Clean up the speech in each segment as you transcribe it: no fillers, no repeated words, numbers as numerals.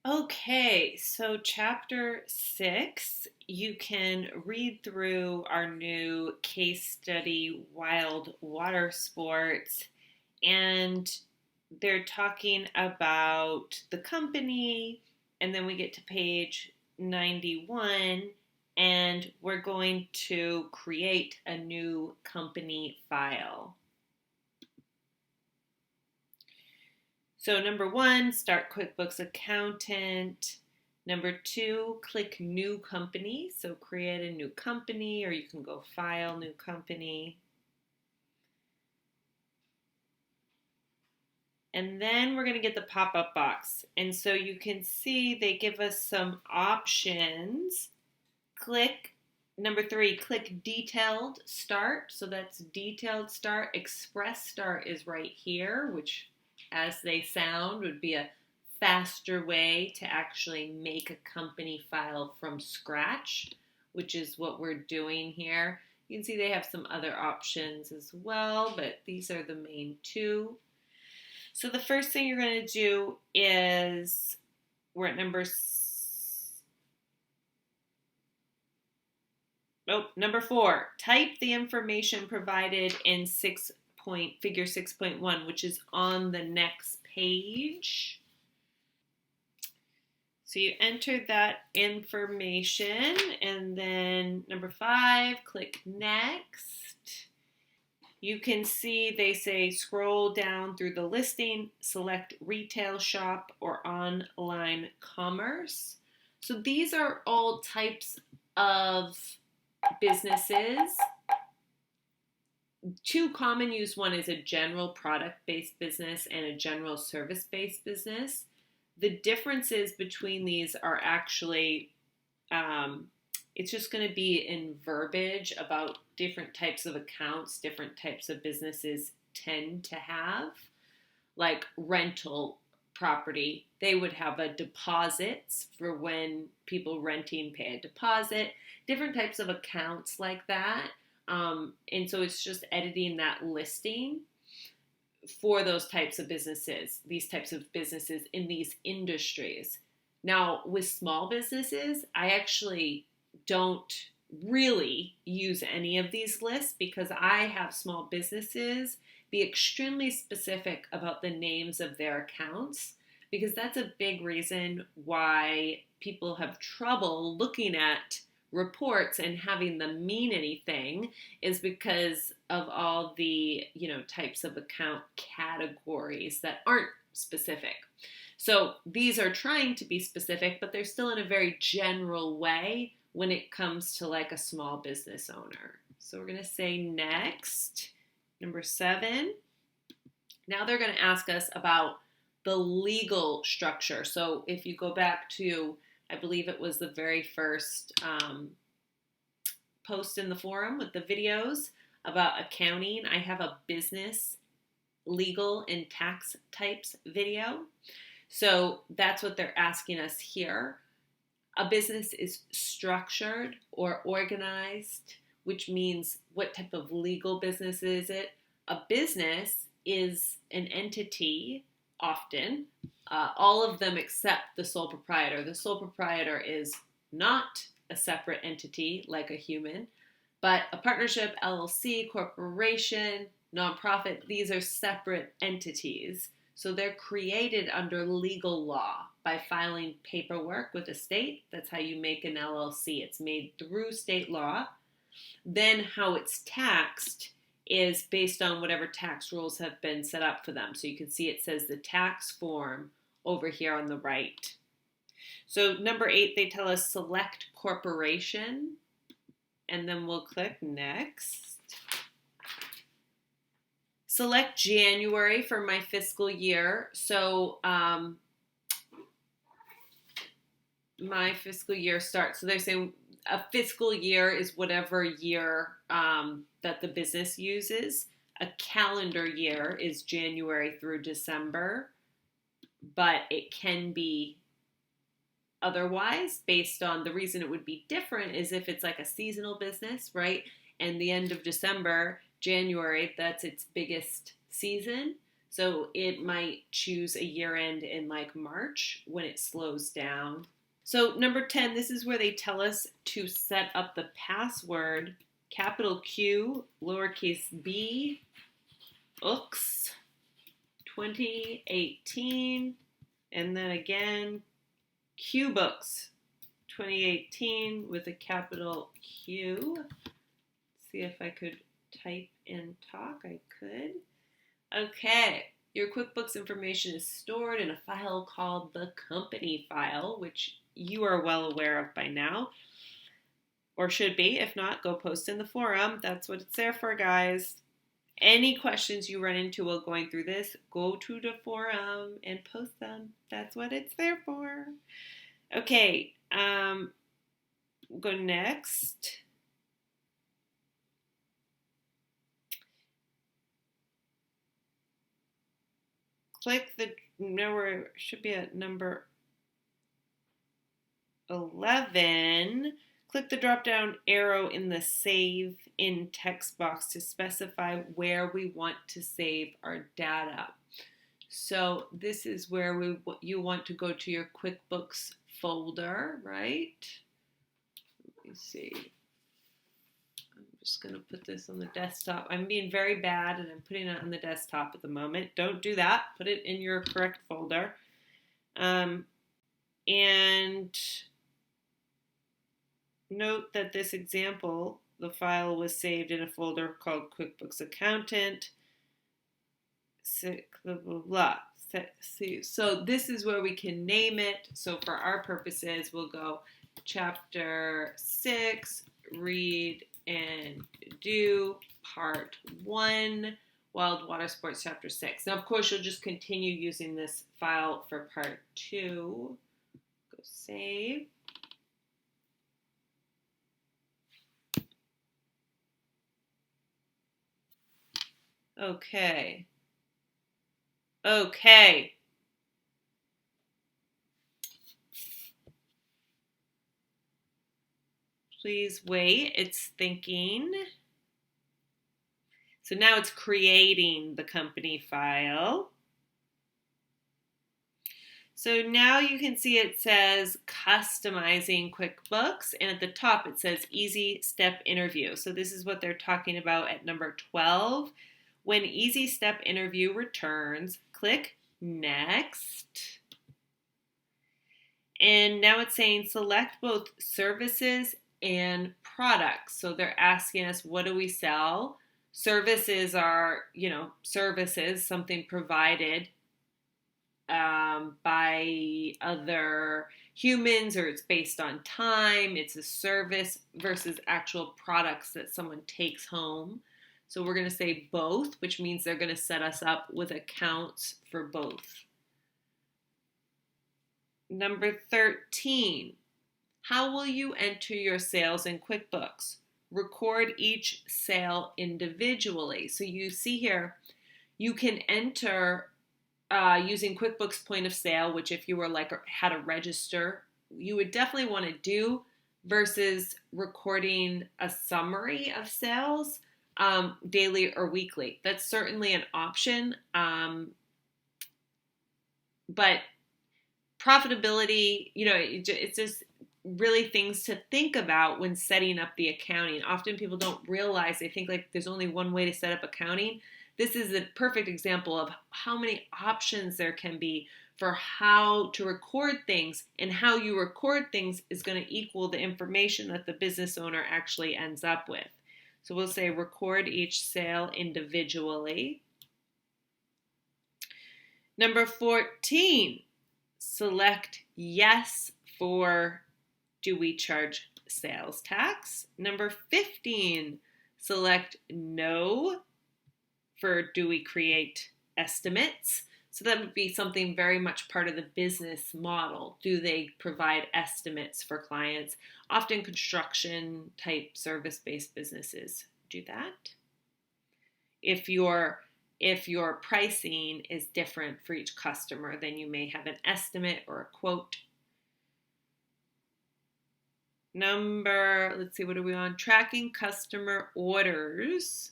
Okay, so chapter 6, you can read through our new case study, Wild Water Sports, and they're talking about the company, and then we get to page 91, and we're going to create a new company file. So number 1, start QuickBooks Accountant. Number 2, click New Company. So create a new company, or you can go File, New Company. And then we're going to get the pop-up box. And so you can see they give us some options. Click number 3, click Detailed Start. So that's Detailed Start. Express Start is right here, which as they sound would be a faster way to actually make a company file from scratch, which is what we're doing here. You can see they have some other options as well, but these are the main two. So the first thing you're going to do is, we're at number 4. Type the information provided in figure 6.1, which is on the next page. So you enter that information, and then number 5, click Next. You can see they say scroll down through the listing, select retail shop or online commerce. So these are all types of businesses. 2 common use, one is a general product-based business and a general service-based business. The differences between these are actually, it's just going to be in verbiage about different types of accounts, different types of businesses tend to have, like rental property. They would have a deposits for when people renting pay a deposit, different types of accounts like that. And so it's just editing that listing for those types of businesses, these types of businesses in these industries. Now, with small businesses, I actually don't really use any of these lists because I have small businesses be extremely specific about the names of their accounts, because that's a big reason why people have trouble looking at reports and having them mean anything, is because of all the types of account categories that aren't specific. So these are trying to be specific, but they're still in a very general way when it comes to like a small business owner. So we're going to say next, number 7. Now they're going to ask us about the legal structure. So if you go back to, I believe it was the very first post in the forum with the videos about accounting, I have a business, legal, and tax types video. So that's what they're asking us here. A business is structured or organized, which means what type of legal business is it? A business is an entity, often, all of them except the sole proprietor. The sole proprietor is not a separate entity like a human, but a partnership, LLC, corporation, nonprofit, these are separate entities. So they're created under legal law by filing paperwork with a state. That's how you make an LLC. It's made through state law. Then how it's taxed is based on whatever tax rules have been set up for them. So you can see it says the tax form over here on the right. So number 8, they tell us select corporation, and then we'll click next. Select January for my fiscal year. So my fiscal year starts. So they're saying a fiscal year is whatever year that the business uses. A calendar year is January through December, but it can be otherwise based on the reason it would be different is if it's like a seasonal business, right? And the end of December, January, that's its biggest season. So it might choose a year end in like March when it slows down. So number 10, this is where they tell us to set up the password, capital Q, lowercase b, ooks, 2018, and then again, Quickbooks 2018 with a capital Q. See if I could type and talk. I could. Okay, your QuickBooks information is stored in a file called the company file, which you are well aware of by now, or should be. If not, go post in the forum. That's what it's there for, guys. Any questions you run into while going through this, go to the forum and post them. That's what it's there for. Okay, go next. Click the, nowhere, should be at number 11. Click the drop down arrow in the save in text box to specify where we want to save our data. So this is where you want to go to your QuickBooks folder, right? Let me see. I'm just going to put this on the desktop. I'm being very bad and I'm putting it on the desktop at the moment. Don't do that. Put it in your correct folder. And note that this example, the file was saved in a folder called QuickBooks Accountant. Blah, blah, blah. So this is where we can name it. So for our purposes, we'll go Chapter 6, Read and Do, Part 1, Wild Water Sports, Chapter 6. Now, of course, you'll just continue using this file for Part 2. Go save. Okay. Please wait, it's thinking. So now it's creating the company file. So now you can see it says customizing QuickBooks, and at the top it says easy step interview. So this is what they're talking about at number 12. When easy step interview returns, click next. And now it's saying select both services and products. So they're asking us, what do we sell? Services are, services, something provided by other humans, or it's based on time. It's a service versus actual products that someone takes home. So we're going to say both, which means they're going to set us up with accounts for both. Number 13, how will you enter your sales in QuickBooks? Record each sale individually. So you see here, you can enter using QuickBooks Point of Sale, which if you were had a register, you would definitely want to do, versus recording a summary of sales daily or weekly. That's certainly an option, but profitability, it's just really things to think about when setting up the accounting. Often people don't realize, they think there's only one way to set up accounting. This is a perfect example of how many options there can be for how to record things, and how you record things is going to equal the information that the business owner actually ends up with. So we'll say record each sale individually. Number 14, select yes for do we charge sales tax. Number 15, select no for do we create estimates. So that would be something very much part of the business model. Do they provide estimates for clients? Often construction type service-based businesses do that. If your pricing is different for each customer, then you may have an estimate or a quote. Let's see, what are we on? Tracking customer orders.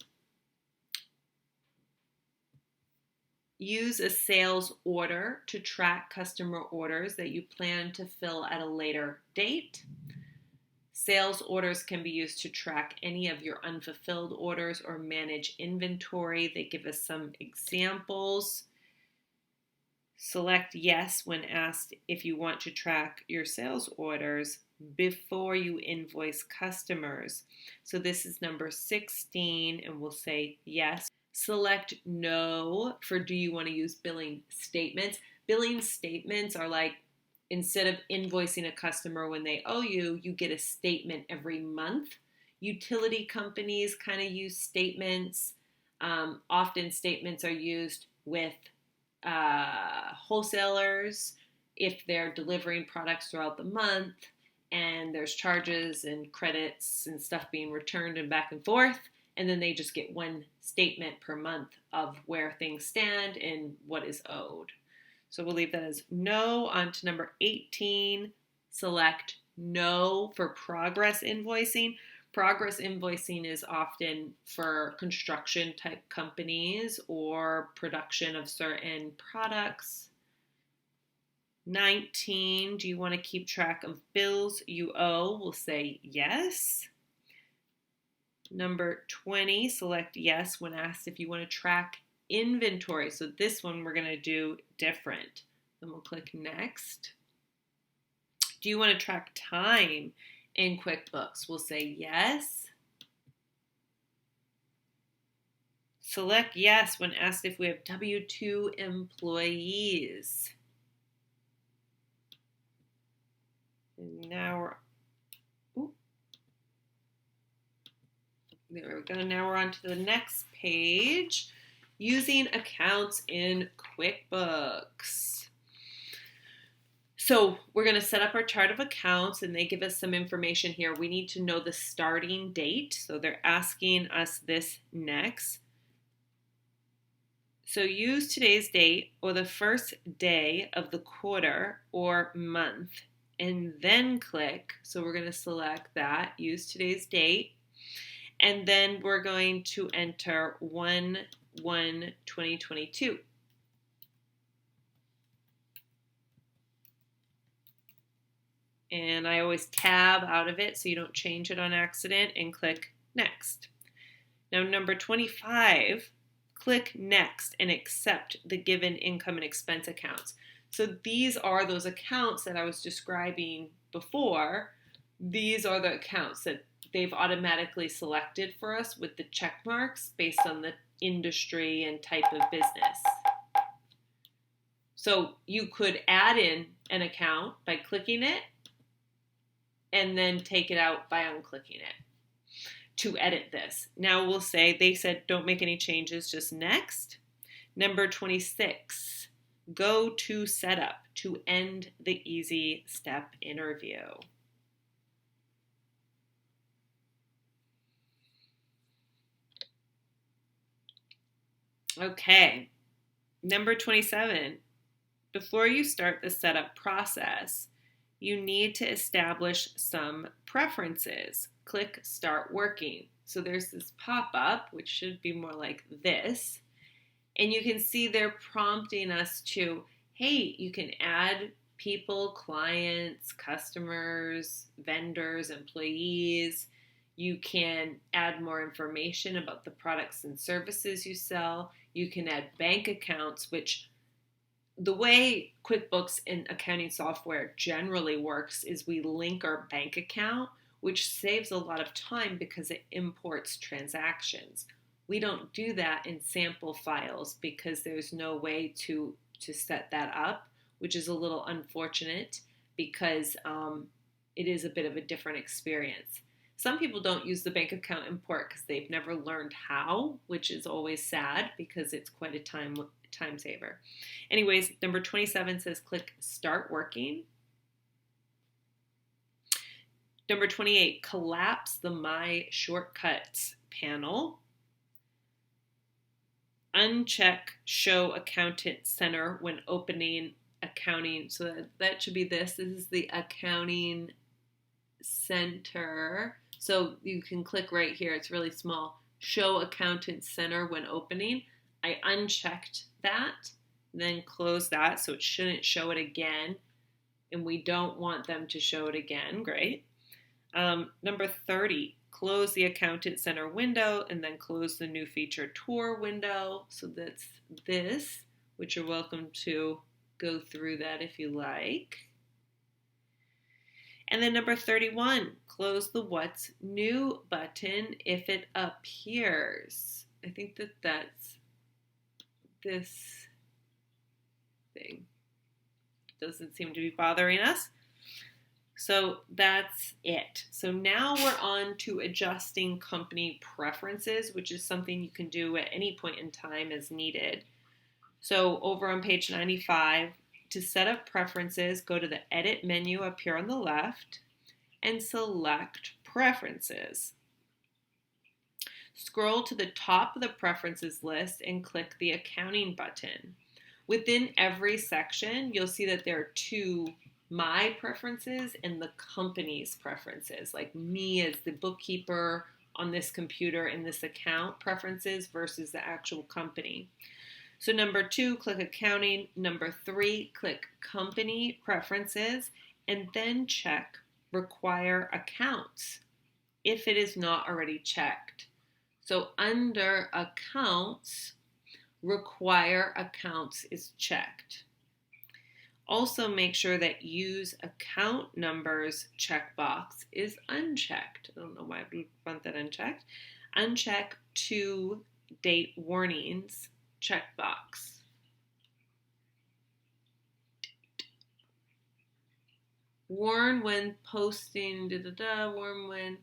Use a sales order to track customer orders that you plan to fill at a later date. Sales orders can be used to track any of your unfulfilled orders or manage inventory. They give us some examples. Select yes when asked if you want to track your sales orders before you invoice customers. So this is number 16, and we'll say yes. Select no for do you want to use billing statements. Billing statements are like, instead of invoicing a customer when they owe you, you get a statement every month. Utility companies kind of use statements. Often statements are used with wholesalers if they're delivering products throughout the month and there's charges and credits and stuff being returned and back and forth, and then they just get one statement per month of where things stand and what is owed. So we'll leave that as no. On to number 18, select no for progress invoicing. Progress invoicing is often for construction type companies or production of certain products. 19, do you want to keep track of bills you owe? We'll say yes. Number 20, select yes when asked if you want to track inventory. So this one we're going to do different. Then we'll click next. Do you want to track time in QuickBooks? We'll say yes. Select yes when asked if we have W-2 employees. And now there we go. Now we're on to the next page. Using accounts in QuickBooks. So we're going to set up our chart of accounts, and they give us some information here. We need to know the starting date. So they're asking us this next. So use today's date or the first day of the quarter or month, and then click. So we're going to select that, use today's date, and then we're going to enter 1/1/2022. And I always tab out of it so you don't change it on accident, and click next. Now number 25, click next and accept the given income and expense accounts. So these are those accounts that I was describing before. These are the accounts that they've automatically selected for us with the check marks based on the industry and type of business. So you could add in an account by clicking it and then take it out by unclicking it to edit this. Now we'll say, they said don't make any changes, just next. Number 26, go to setup to end the easy step interview. Okay, number 27, before you start the setup process, you need to establish some preferences. Click Start Working. So there's this pop-up, which should be more like this, and you can see they're prompting us to, hey, you can add people, clients, customers, vendors, employees. You can add more information about the products and services you sell. You can add bank accounts, which the way QuickBooks and accounting software generally works is we link our bank account, which saves a lot of time because it imports transactions. We don't do that in sample files because there's no way to set that up, which is a little unfortunate because it is a bit of a different experience. Some people don't use the bank account import because they've never learned how, which is always sad because it's quite a time saver. Anyways, number 27 says click Start Working. Number 28, collapse the My Shortcuts panel. Uncheck Show Accountant Center when opening accounting. So that should be this. This is the accounting center. So you can click right here. It's really small. Show Accountant Center when opening. I unchecked that, then close that so it shouldn't show it again. And we don't want them to show it again. Great. Number 30, close the Accountant Center window and then close the new feature tour window. So that's this, which you're welcome to go through that if you like. And then number 31, close the What's New button if it appears. I think that's this thing. Doesn't seem to be bothering us. So that's it. So now we're on to adjusting company preferences, which is something you can do at any point in time as needed. So over on page 95, to set up preferences, go to the Edit menu up here on the left and select Preferences. Scroll to the top of the Preferences list and click the Accounting button. Within every section, you'll see that there are two My Preferences and the company's preferences, like me as the bookkeeper on this computer in this account preferences versus the actual company. So number 2, click Accounting. Number 3, click Company Preferences, and then check Require Accounts if it is not already checked. So under Accounts, Require Accounts is checked. Also make sure that Use Account Numbers checkbox is unchecked. I don't know why we want that unchecked. Uncheck To Date Warnings checkbox. Warn when posting, warn when,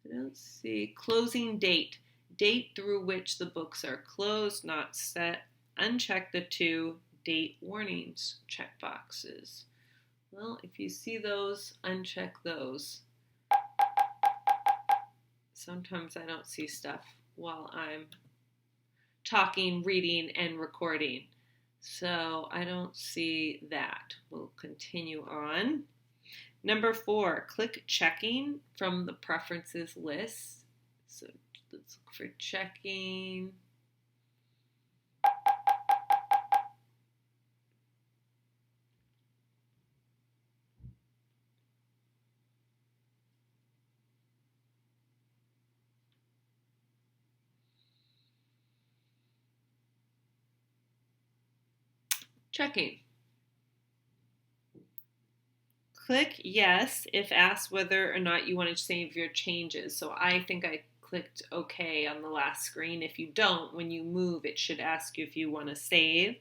I don't see, closing date. Date through which the books are closed, not set. Uncheck the To Date Warnings checkboxes. Well, if you see those, uncheck those. Sometimes I don't see stuff while I'm talking, reading, and recording. So I don't see that. We'll continue on. Number 4, click Checking from the Preferences list. So let's look for checking. Checking. Click Yes if asked whether or not you want to save your changes. So I think I clicked OK on the last screen. If you don't, when you move, it should ask you if you want to save.